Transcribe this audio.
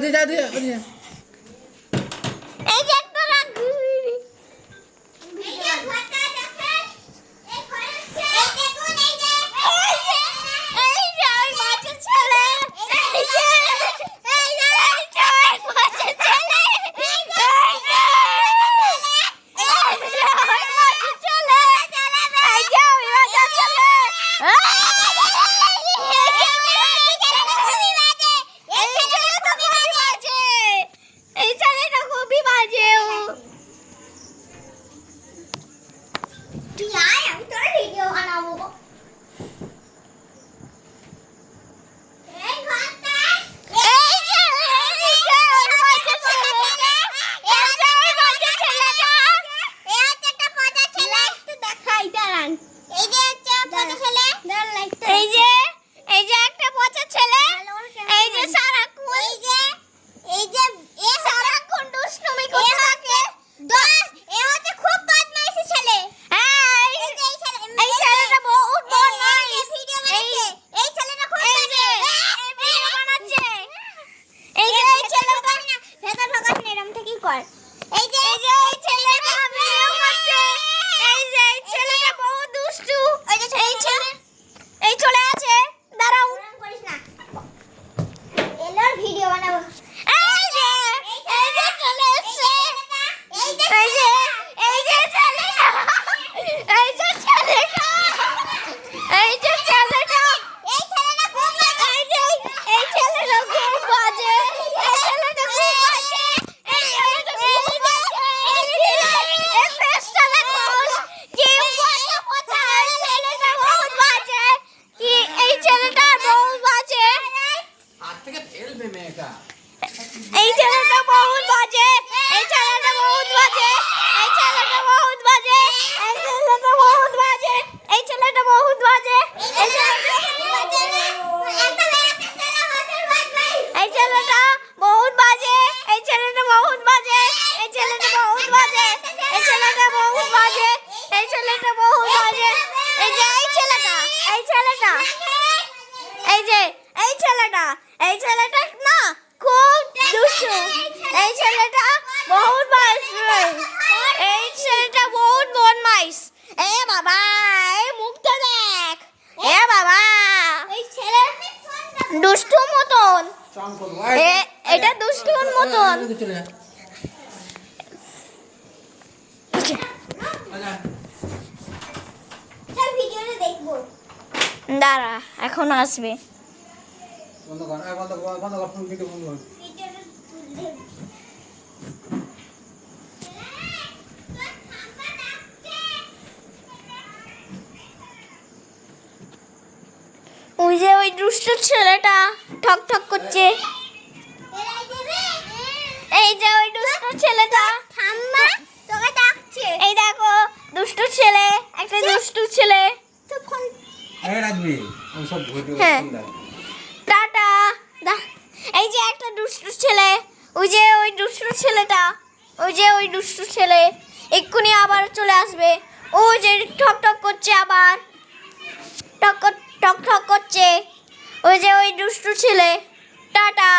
ওদিকে যা দিয়ে ওদিকে এই যে একটা রাখ এই ছেলেটা বহুত বাজে এই ছেলেটা বহুত বাজে এই ছেলেটা বহুত বাজে এই ছেলেটা বহুত বাজে এই ছেলেটা বহুত বাজে এই ছেলেটা এই ছেলেটা বহুত বাজে এই ছেলেটা বহুত বাজে এই ছেলেটা বহুত বাজে এই ছেলেটা বহুত বাজে এই ছেলেটা বহুত বাজে এই যে এই ছেলেটা এই যে এই ছেলেটা না খুব দুষ্টু এই ছেলেটা বহুত বদমাইশ এই ছেলেটা বহুত বদমাইশ এ বাবা এই মুখটা দেখ এ বাবা এই ছেলে দুষ্টু মতন এটা দুষ্টুর মতন ভিডিওটা দেখবো দাঁড়া এখন আসবে বন্ধ কর বন্ধ কর ফোন ভিডিও বন্ধ কর ওই যে ওই দুষ্ট ছেলেটা ঠক ঠক করছে এই যে ওই দুষ্ট ছেলেটা থাম্মা তোকে ডাকছে এই দেখো দুষ্ট ছেলে একটা দুষ্ট ছেলে তো ফোন এই রাখবি আমি সব ভিডিও সুন্দর টাটা এই যে একটা দুষ্ট ছেলে ওই যে ওই দুষ্ট ছেলেটা ওই যে ওই দুষ্ট ছেলে এক্ষুনি আবার চলে আসবে ও যে ঠক ঠক করছে আবার টক টক ঠক করছে ওই যে ওই দুষ্ট ছেলে টাটা।